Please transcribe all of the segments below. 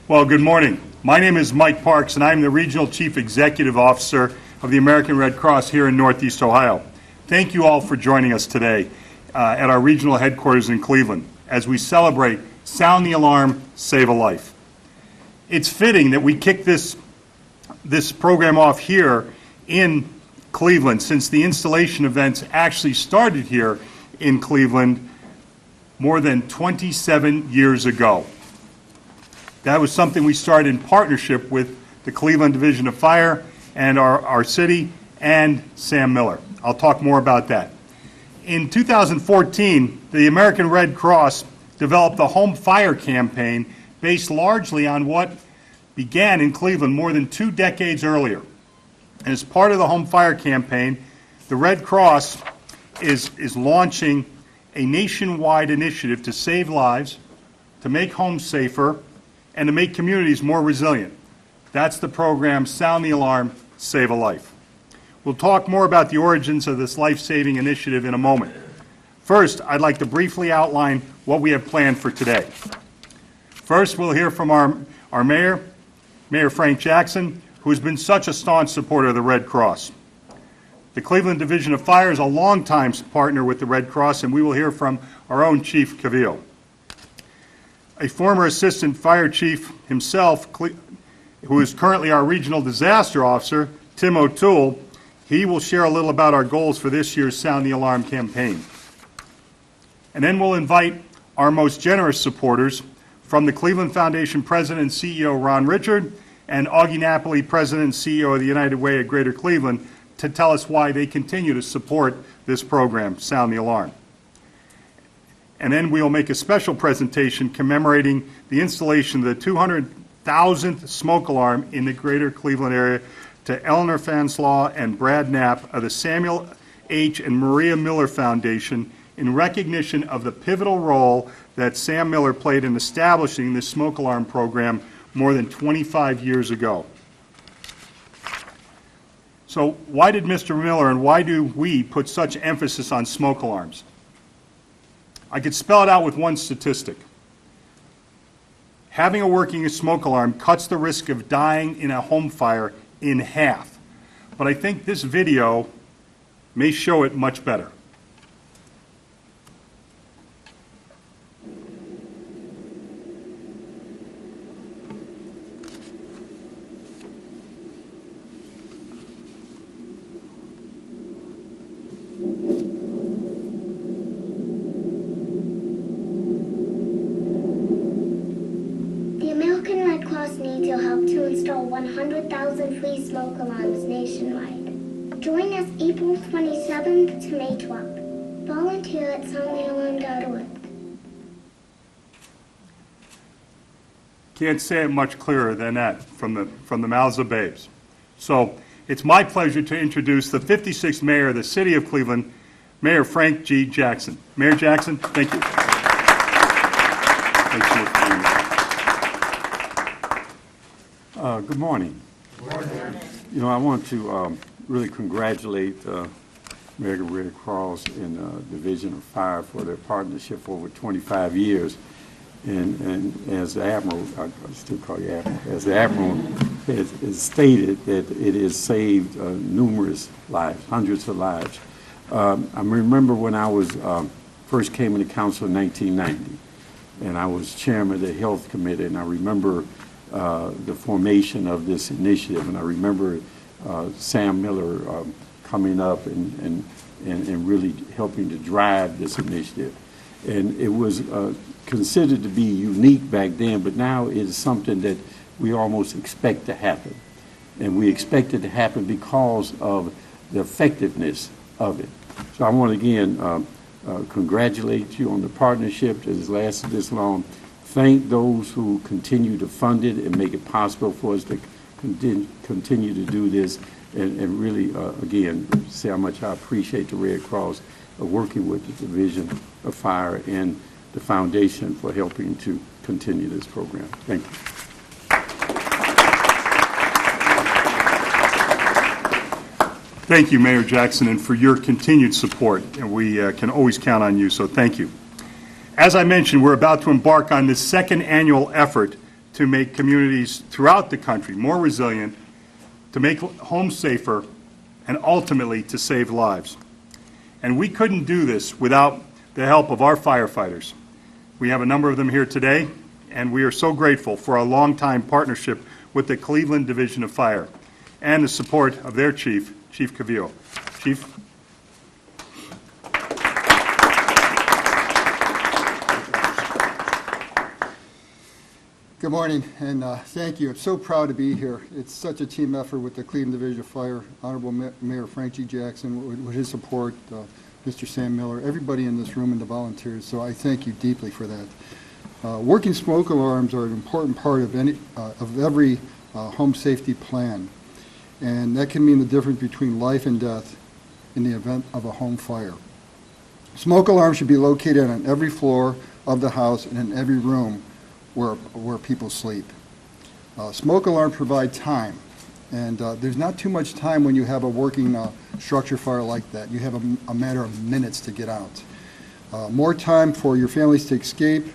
Well, good morning. My name is Mike Parks, and I'm the Regional Chief Executive Officer of the American Red Cross here in Northeast Ohio. Thank you all for joining us today at our regional headquarters in Cleveland as we celebrate Sound the Alarm, Save a Life. It's fitting that we kick this program off here in Cleveland, since the installation events actually started here in Cleveland more than 27 years ago. That was something we started in partnership with the Cleveland Division of Fire and our city and Sam Miller. I'll talk more about that. In 2014, the American Red Cross developed the Home Fire campaign based largely on what began in Cleveland more than 2 decades earlier. And as part of the Home Fire campaign, the Red Cross is launching a nationwide initiative to save lives, to make homes safer, and to make communities more resilient. That's the program Sound the Alarm, Save a Life. We'll talk more about the origins of this life-saving initiative in a moment. First, I'd like to briefly outline what we have planned for today. First, we'll hear from our mayor, Mayor Frank Jackson, who has been such a staunch supporter of the Red Cross. The Cleveland Division of Fire is a longtime partner with the Red Cross, and we will hear from our own Chief Cavillo. A former assistant fire chief himself, who is currently our regional disaster officer, Tim O'Toole, he will share a little about our goals for this year's Sound the Alarm campaign. And then we'll invite our most generous supporters from the Cleveland Foundation President and CEO Ron Richard and Augie Napoli, President and CEO of the United Way at Greater Cleveland, to tell us why they continue to support this program, Sound the Alarm. And then we'll make a special presentation commemorating the installation of the 200,000th smoke alarm in the Greater Cleveland area to Eleanor Fanslaw and Brad Knapp of the Samuel H. and Maria Miller Foundation in recognition of the pivotal role that Sam Miller played in establishing this smoke alarm program more than 25 years ago. So why did Mr. Miller and why do we put such emphasis on smoke alarms? I could spell it out with one statistic. Having a working smoke alarm cuts the risk of dying in a home fire in half. But I think this video may show it much better. Needs your help to install 100,000 free smoke alarms nationwide. Join us April 27th to May 12th. Volunteer at soundthealarm.org. Can't say it much clearer than that from the mouths of babes. So it's my pleasure to introduce the 56th Mayor of the City of Cleveland, Mayor Frank G. Jackson. Mayor Jackson, thank you. Good morning. Good morning. You know, I want to really congratulate American Red Cross and Division of Fire for their partnership for over 25 years. And as the Admiral, I still call you Admiral, as the Admiral has stated that it has saved numerous lives, hundreds of lives. I remember when I was first came into council in 1990, and I was chairman of the Health Committee, and I remember the formation of this initiative, and I remember Sam Miller coming up and really helping to drive this initiative. And it was considered to be unique back then, but now it is something that we almost expect to happen. And we expect it to happen because of the effectiveness of it. So I want to again congratulate you on the partnership that has lasted this long. Thank those who continue to fund it and make it possible for us to continue to do this, and really, again, say how much I appreciate the Red Cross working with the Division of Fire and the Foundation for helping to continue this program. Thank you. Thank you, Mayor Jackson, and for your continued support. And we can always count on you, so thank you. As I mentioned, we're about to embark on this second annual effort to make communities throughout the country more resilient, to make homes safer, and ultimately to save lives. And we couldn't do this without the help of our firefighters. We have a number of them here today, and we are so grateful for our longtime partnership with the Cleveland Division of Fire and the support of their chief, Chief Cavillo. Chief. Good morning, and thank you. I'm so proud to be here. It's such a team effort with the Cleveland Division of Fire, Honorable Mayor Frank G. Jackson, with his support, Mr. Sam Miller, everybody in this room, and the volunteers, so I thank you deeply for that. Working smoke alarms are an important part of every home safety plan, and that can mean the difference between life and death in the event of a home fire. Smoke alarms should be located on every floor of the house and in every room where people sleep. Smoke alarms provide time, and there's not too much time when you have a working structure fire like that. You have a matter of minutes to get out. More time for your families to escape,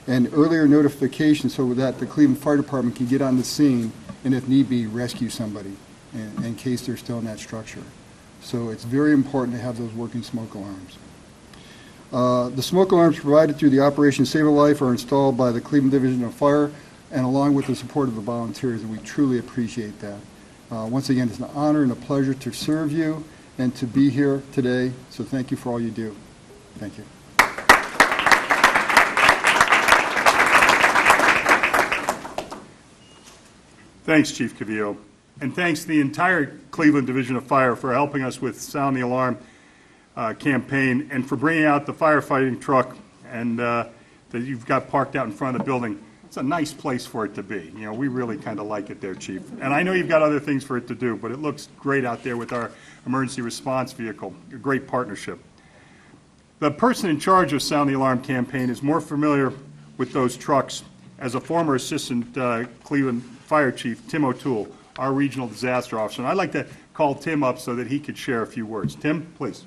and earlier notification so that the Cleveland Fire Department can get on the scene and, if need be, rescue somebody in case they're still in that structure. So it's very important to have those working smoke alarms. The smoke alarms provided through the Operation Save a Life are installed by the Cleveland Division of Fire and along with the support of the volunteers, and we truly appreciate that. Once again, it's an honor and a pleasure to serve you and to be here today, so thank you for all you do. Thank you. Thanks, Chief Cavillo, and thanks to the entire Cleveland Division of Fire for helping us with Sound the Alarm campaign and for bringing out the firefighting truck and that you've got parked out in front of the building. It's a nice place for it to be. You know, we really kind of like it there, Chief. And I know you've got other things for it to do, but it looks great out there with our emergency response vehicle. A great partnership. The person in charge of Sound the Alarm campaign is more familiar with those trucks as a former assistant Cleveland Fire Chief, Tim O'Toole, our regional disaster officer. And I'd like to call Tim up so that he could share a few words. Tim, please.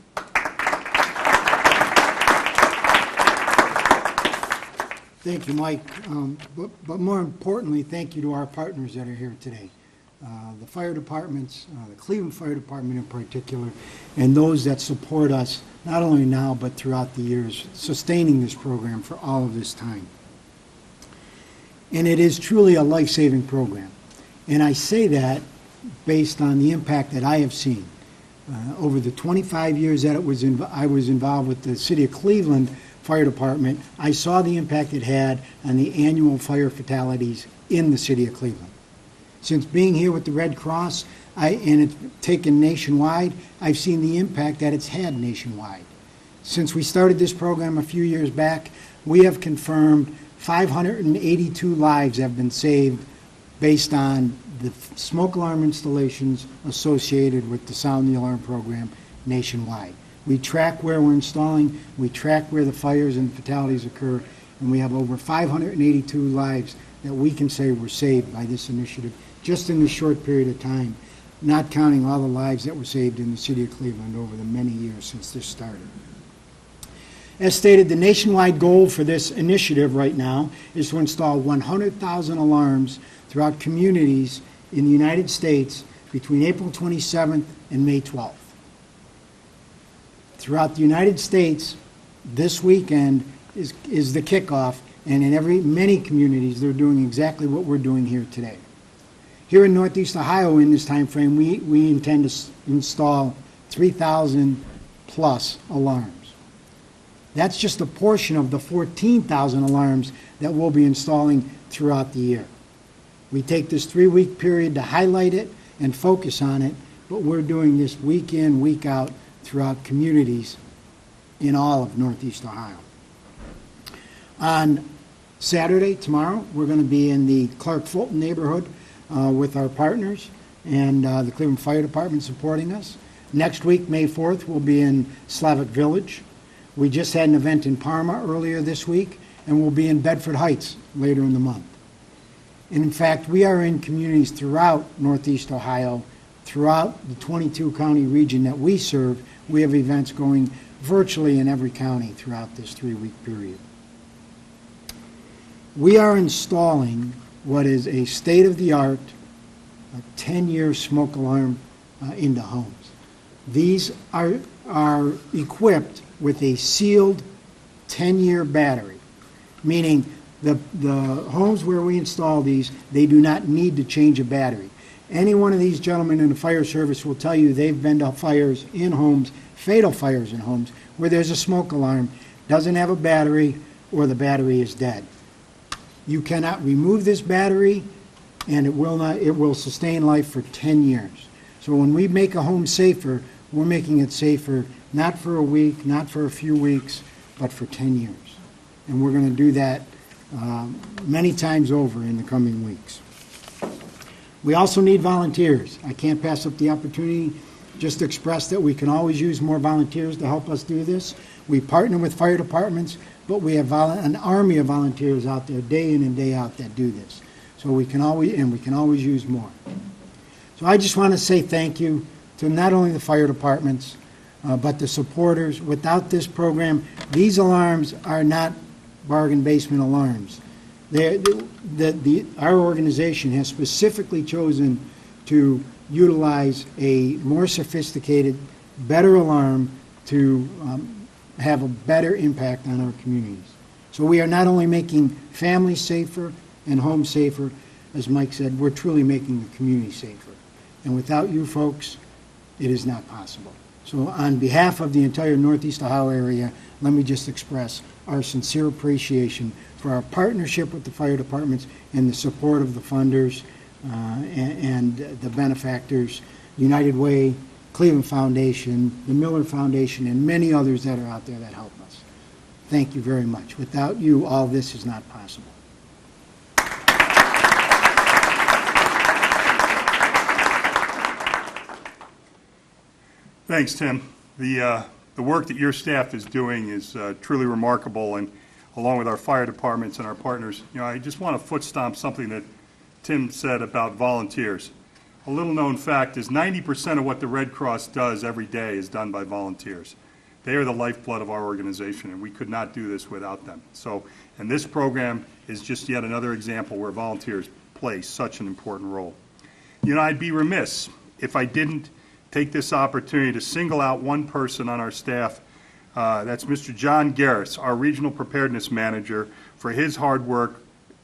Thank you, Mike. But more importantly, thank you to our partners that are here today. The fire departments, the Cleveland Fire Department in particular, and those that support us not only now but throughout the years, sustaining this program for all of this time. And it is truly a life-saving program. And I say that based on the impact that I have seen. Over the 25 years that I was involved with the City of Cleveland Fire Department, I saw the impact it had on the annual fire fatalities in the City of Cleveland. Since being here with the Red Cross, and it's taken nationwide, I've seen the impact that it's had nationwide. Since we started this program a few years back, we have confirmed 582 lives have been saved based on the smoke alarm installations associated with the Sound the Alarm program nationwide. We track where we're installing, we track where the fires and fatalities occur, and we have over 582 lives that we can say were saved by this initiative just in this short period of time, not counting all the lives that were saved in the City of Cleveland over the many years since this started. As stated, the nationwide goal for this initiative right now is to install 100,000 alarms throughout communities in the United States between April 27th and May 12th. Throughout the United States, this weekend is the kickoff, and in many communities they're doing exactly what we're doing here today. Here in Northeast Ohio in this time frame, we intend to install 3,000 plus alarms. That's just a portion of the 14,000 alarms that we'll be installing throughout the year. We take this 3-week period to highlight it and focus on it, but we're doing this week in, week out throughout communities in all of Northeast Ohio. On Saturday, tomorrow, we're going to be in the Clark Fulton neighborhood with our partners and the Cleveland Fire Department supporting us. Next week, May 4th, we'll be in Slavic Village. We just had an event in Parma earlier this week, and we'll be in Bedford Heights later in the month. And in fact, we are in communities throughout Northeast Ohio, throughout the 22-county region that we serve. We have events going virtually in every county throughout this 3-week period. We are installing what is a state-of-the-art 10-year smoke alarm into homes. These are equipped with a sealed 10-year battery, meaning the homes where we install these, they do not need to change a battery. Any one of these gentlemen in the fire service will tell you they've been to fires in homes, fatal fires in homes, where there's a smoke alarm, doesn't have a battery, or the battery is dead. You cannot remove this battery, and it will sustain life for 10 years. So when we make a home safer, we're making it safer not for a week, not for a few weeks, but for 10 years. And we're going to do that many times over in the coming weeks. We also need volunteers. I can't pass up the opportunity just to express that we can always use more volunteers to help us do this. We partner with fire departments, but we have an army of volunteers out there day in and day out that do this. So we can always use more. So I just want to say thank you to not only the fire departments, but the supporters. Without this program, these alarms are not bargain basement alarms. Our organization has specifically chosen to utilize a more sophisticated, better alarm to have a better impact on our communities. So we are not only making families safer and homes safer, as Mike said, we're truly making the community safer. And without you folks, it is not possible. So on behalf of the entire Northeast Ohio area, let me just express our sincere appreciation for our partnership with the fire departments and the support of the funders and the benefactors, United Way, Cleveland Foundation, the Miller Foundation, and many others that are out there that help us. Thank you very much. Without you, all this is not possible. Thanks, Tim. The work that your staff is doing is truly remarkable, and along with our fire departments and our partners, I just want to foot stomp something that Tim said about volunteers. A little known fact is 90% of what the Red Cross does every day is done by volunteers. They are the lifeblood of our organization, and we could not do this without them. So, and this program is just yet another example where volunteers play such an important role. I'd be remiss if I didn't take this opportunity to single out one person on our staff. That's Mr. John Garris, our Regional Preparedness Manager, for his hard work,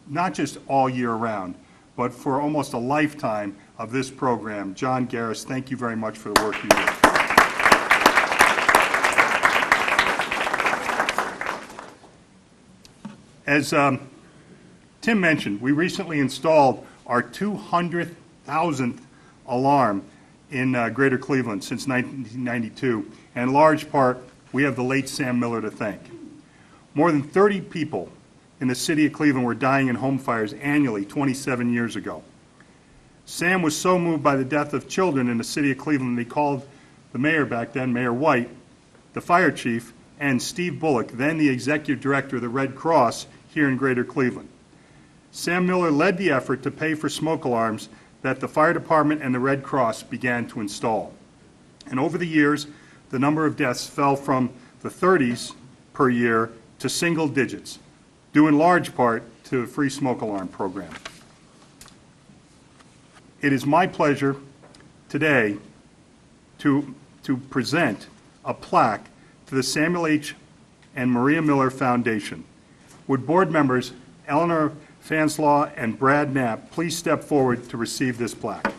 not just all year round, but for almost a lifetime of this program. John Garris, thank you very much for the work you do. As Tim mentioned, we recently installed our 200,000th alarm in Greater Cleveland since 1992, and in large part, we have the late Sam Miller to thank. More than 30 people in the city of Cleveland were dying in home fires annually 27 years ago. Sam was so moved by the death of children in the city of Cleveland, he called the mayor back then, Mayor White, the fire chief, and Steve Bullock, then the executive director of the Red Cross here in Greater Cleveland. Sam Miller led the effort to pay for smoke alarms that the fire department and the Red Cross began to install. And over the years, the number of deaths fell from the 30s per year to single digits, due in large part to the free smoke alarm program. It is my pleasure today to present a plaque to the Samuel H. and Maria Miller Foundation. Would board members Eleanor Fanslaw and Brad Knapp please step forward to receive this plaque?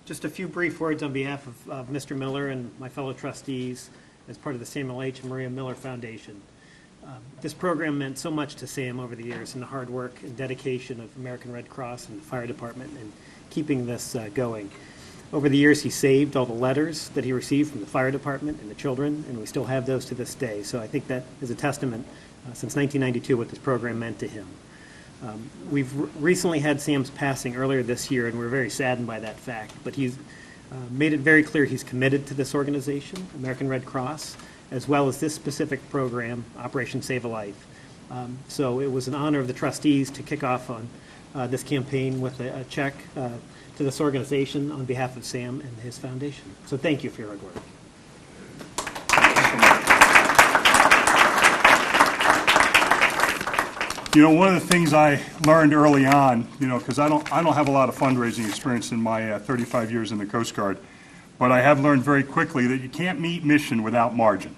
Just a few brief words on behalf of Mr. Miller and my fellow trustees as part of the Samuel H. and Maria Miller Foundation. This program meant so much to Sam over the years, and the hard work and dedication of American Red Cross and the fire department in keeping this going. Over the years, he saved all the letters that he received from the fire department and the children, and we still have those to this day. So I think that is a testament since 1992 what this program meant to him. We've recently had Sam's passing earlier this year, and we're very saddened by that fact. But he's made it very clear he's committed to this organization, American Red Cross, as well as this specific program, Operation Save a Life. So it was an honor of the trustees to kick off on this campaign with a check to this organization on behalf of Sam and his foundation. So thank you for your hard work. You know, one of the things I learned early on, you know, because I don't have a lot of fundraising experience in my 35 years in the Coast Guard, but I have learned very quickly that you can't meet mission without margin.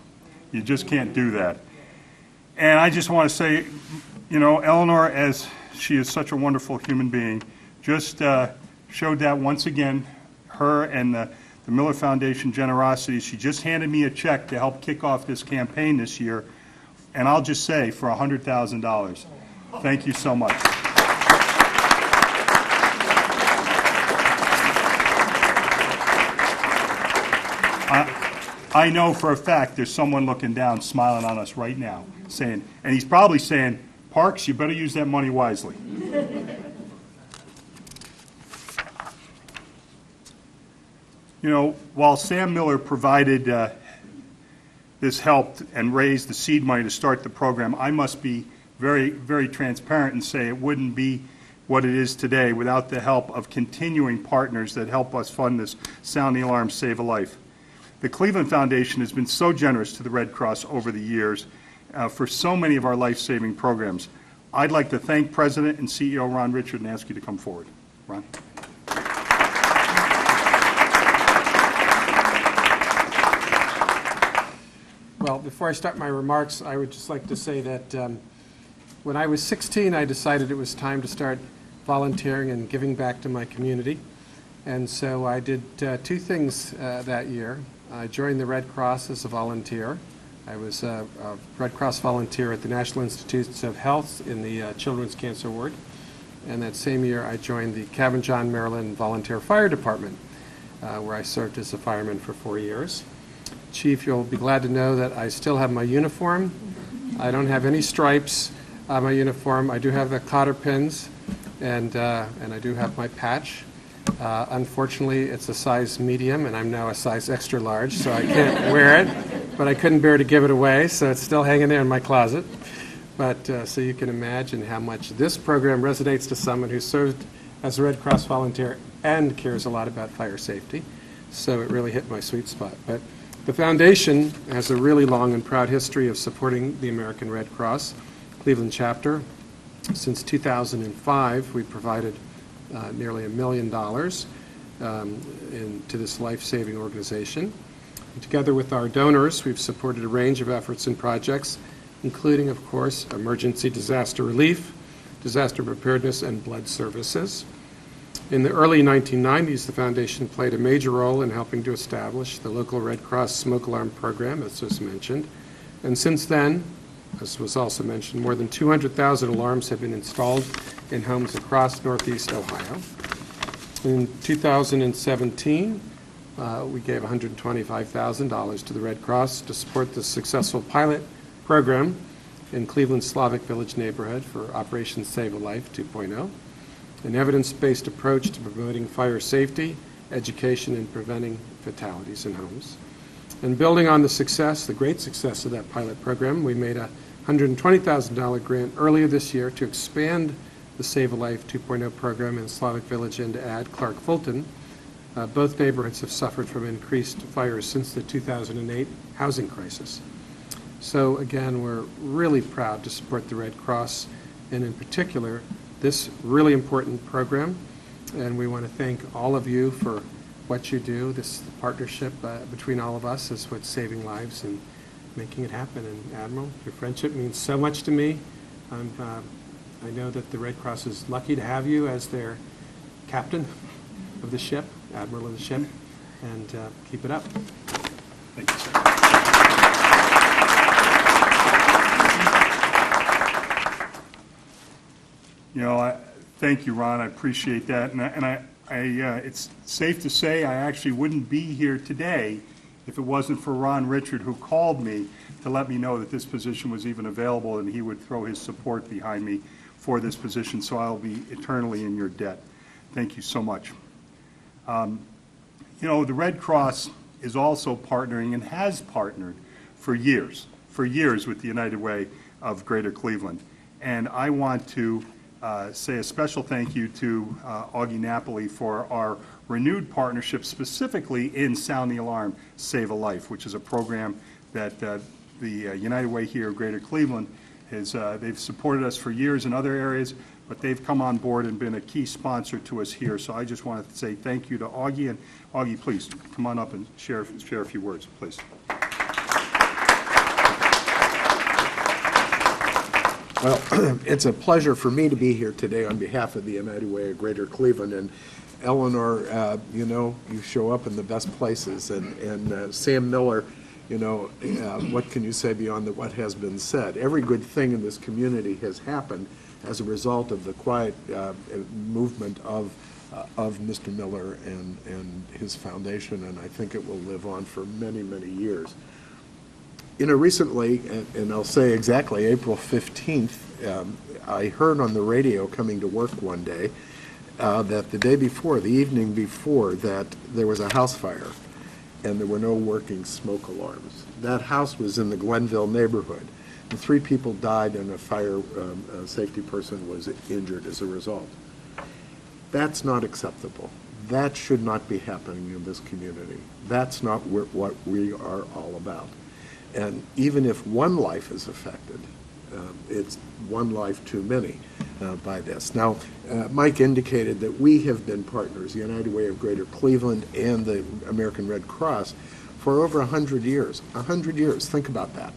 You just can't do that. And I just want to say, you know, Eleanor, as she is such a wonderful human being, just showed that once again, her and the Miller Foundation generosity. She just handed me a check to help kick off this campaign this year, and I'll just say for $100,000. Thank you so much. I know for a fact there's someone looking down, smiling on us right now, saying, and he's probably saying, Parks, you better use that money wisely. You know, while Sam Miller provided this help and raised the seed money to start the program, I must be very, very transparent and say it wouldn't be what it is today without the help of continuing partners that help us fund this Sound the Alarm, Save a Life. The Cleveland Foundation has been so generous to the Red Cross over the years for so many of our life-saving programs. I'd like to thank President and CEO Ron Richard and ask you to come forward. Ron. Well, before I start my remarks, I would just like to say that when I was 16, I decided it was time to start volunteering and giving back to my community. And so I did two things that year. I joined the Red Cross as a volunteer. I was a Red Cross volunteer at the National Institutes of Health in the Children's Cancer Ward. And that same year, I joined the Cabin John, Maryland Volunteer Fire Department, where I served as a fireman for 4 years. Chief, you'll be glad to know that I still have my uniform. I don't have any stripes on my uniform. I do have the cotter pins, and I do have my patch. Unfortunately, it's a size medium, and I'm now a size extra large, so I can't wear it. But I couldn't bear to give it away, so it's still hanging there in my closet. But so you can imagine how much this program resonates to someone who served as a Red Cross volunteer and cares a lot about fire safety. So it really hit my sweet spot. But the foundation has a really long and proud history of supporting the American Red Cross Cleveland chapter. Since 2005, we provided nearly $1 million to this life-saving organization. And together with our donors, we've supported a range of efforts and projects, including, of course, emergency disaster relief, disaster preparedness, and blood services. In the early 1990s, the foundation played a major role in helping to establish the local Red Cross smoke alarm program, as was mentioned. And since then, as was also mentioned, more than 200,000 alarms have been installed in homes across Northeast Ohio. In 2017, we gave $125,000 to the Red Cross to support the successful pilot program in Cleveland's Slavic Village neighborhood for Operation Save a Life 2.0, an evidence-based approach to promoting fire safety, education, and preventing fatalities in homes. And building on the success, the great success of that pilot program, we made a $120,000 grant earlier this year to expand the Save a Life 2.0 program in Slavic Village and to add Clark Fulton. Both neighborhoods have suffered from increased fires since the 2008 housing crisis. So again, we're really proud to support the Red Cross, and in particular, this really important program. And we want to thank all of you for what you do. This partnership between all of us is what's saving lives and making it happen. And Admiral, your friendship means so much to me. I know that the Red Cross is lucky to have you as their captain of the ship, admiral of the ship, and keep it up. Thank you, sir. You know, thank you, Ron. I appreciate that. It's safe to say I actually wouldn't be here today if it wasn't for Ron Richard, who called me to let me know that this position was even available, and he would throw his support behind me for this position, so I'll be eternally in your debt. Thank you so much. You know, the Red Cross is also partnering and has partnered for years with the United Way of Greater Cleveland. And I want to say a special thank you to Augie Napoli for our renewed partnership, specifically in Sound the Alarm, Save a Life, which is a program that the United Way here of Greater Cleveland has, they've supported us for years in other areas, but they've come on board and been a key sponsor to us here. So I just want to say thank you to Augie. And Augie, please come on up and share a few words, please. Well, it's a pleasure for me to be here today on behalf of the United Way of Greater Cleveland. And Eleanor, you know, you show up in the best places. And Sam Miller, you know, what can you say beyond what has been said? Every good thing in this community has happened as a result of the quiet movement of Mr. Miller and his foundation, and I think it will live on for many, many years. You know, recently, and I'll say exactly April 15th, I heard on the radio coming to work one day that the day before, the evening before, that there was a house fire and there were no working smoke alarms. That house was in the Glenville neighborhood, and 3 people died and a fire safety person was injured as a result. That's not acceptable. That should not be happening in this community. That's not what we are all about. And even if one life is affected, it's one life too many by this. Now, Mike indicated that we have been partners, the United Way of Greater Cleveland and the American Red Cross, for over 100 years. 100 years, think about that.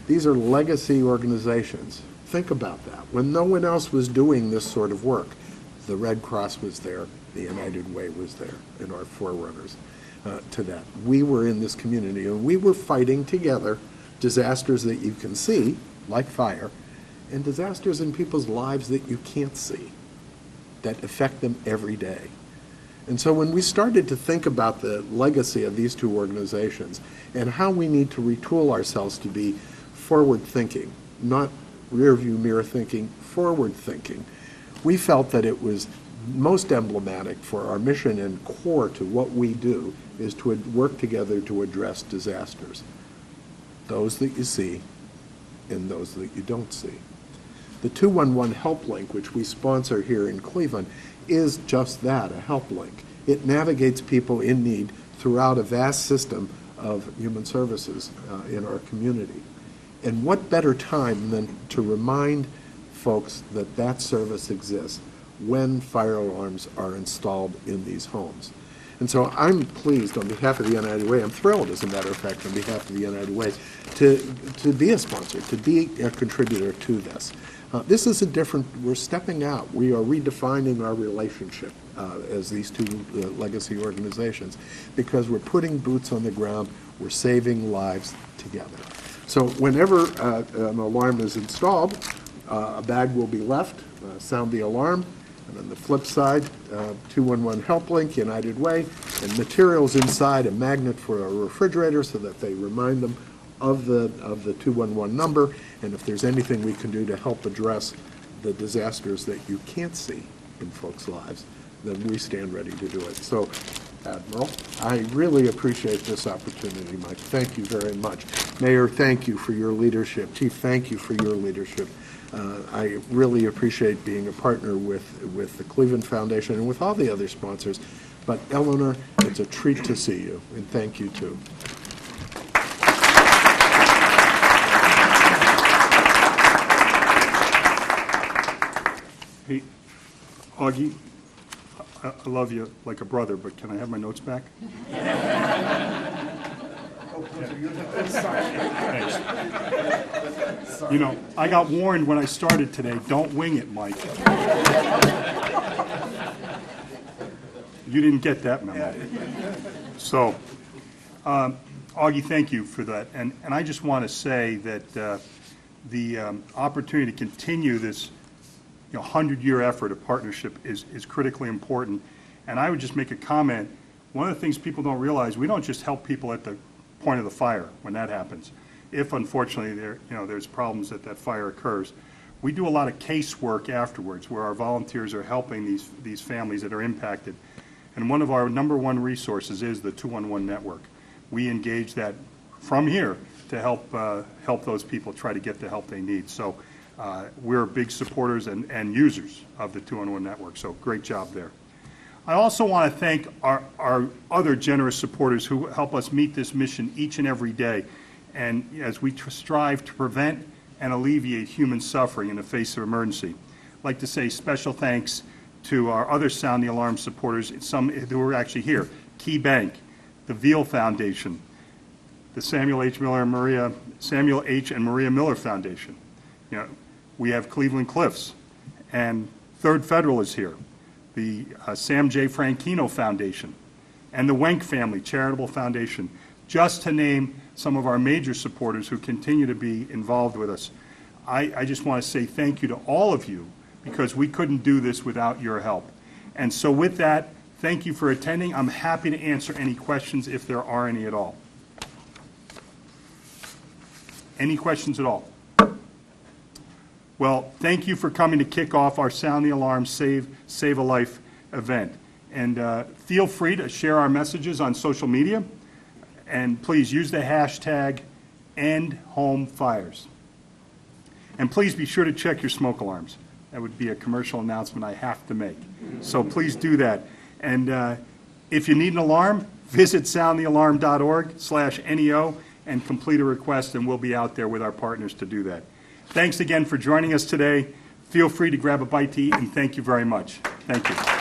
These are legacy organizations. Think about that. When no one else was doing this sort of work, the Red Cross was there, the United Way was there, and our forerunners to that. We were in this community, and we were fighting together disasters that you can see, like fire, and disasters in people's lives that you can't see, that affect them every day. And so when we started to think about the legacy of these two organizations and how we need to retool ourselves to be forward-thinking, not rear-view mirror thinking, forward-thinking, we felt that it was most emblematic for our mission and core to what we do is to work together to address disasters, those that you see and those that you don't see. The 211 Help Link, which we sponsor here in Cleveland, is just that, a help link. It navigates people in need throughout a vast system of human services in our community. And what better time than to remind folks that that service exists when fire alarms are installed in these homes. And so I'm pleased on behalf of the United Way, I'm thrilled as a matter of fact on behalf of the United Way to be a sponsor, to be a contributor to this. This is a different, we're stepping out, we are redefining our relationship as these two legacy organizations because we're putting boots on the ground, we're saving lives together. So whenever an alarm is installed, a bag will be left, sound the alarm, and on the flip side, 211 Help Link, United Way, and materials inside, a magnet for a refrigerator so that they remind them of the 211 number, and if there's anything we can do to help address the disasters that you can't see in folks' lives, then we stand ready to do it. So, Admiral, I really appreciate this opportunity, Mike. Thank you very much. Mayor, thank you for your leadership. Chief, thank you for your leadership. I really appreciate being a partner with the Cleveland Foundation and with all the other sponsors. But Eleanor, it's a treat to see you, and thank you too. Hey, Augie, I love you like a brother, but can I have my notes back? Thanks. You know, I got warned when I started today, don't wing it, Mike. You didn't get that memo. So, Augie, thank you for that. And I just want to say that the opportunity to continue this 100-year effort of partnership is critically important. And I would just make a comment. One of the things people don't realize, we don't just help people at the point of the fire when that happens. If unfortunately there's problems that fire occurs, we do a lot of casework afterwards where our volunteers are helping these families that are impacted. And one of our #1 resources is the 211 network. We engage that from here to help those people try to get the help they need. So we're big supporters and users of the 2-on-1 network, so great job there. I also want to thank our other generous supporters who help us meet this mission each and every day, and as we strive to prevent and alleviate human suffering in the face of emergency. I'd like to say special thanks to our other Sound the Alarm supporters, some who are actually here, Key Bank, the Veal Foundation, the Samuel H. and Maria Miller Foundation. You know, we have Cleveland Cliffs, and Third Federal is here, the Sam J. Franchino Foundation, and the Wenck Family Charitable Foundation, just to name some of our major supporters who continue to be involved with us. I just want to say thank you to all of you, because we couldn't do this without your help. And so with that, thank you for attending. I'm happy to answer any questions if there are any at all. Any questions at all? Well, thank you for coming to kick off our Sound the Alarm Save a Life event. And feel free to share our messages on social media. And please use the hashtag #EndHomeFires. And please be sure to check your smoke alarms. That would be a commercial announcement I have to make. So please do that. And if you need an alarm, visit soundthealarm.org/NEO and complete a request, and we'll be out there with our partners to do that. Thanks again for joining us today. Feel free to grab a bite to eat, and thank you very much. Thank you.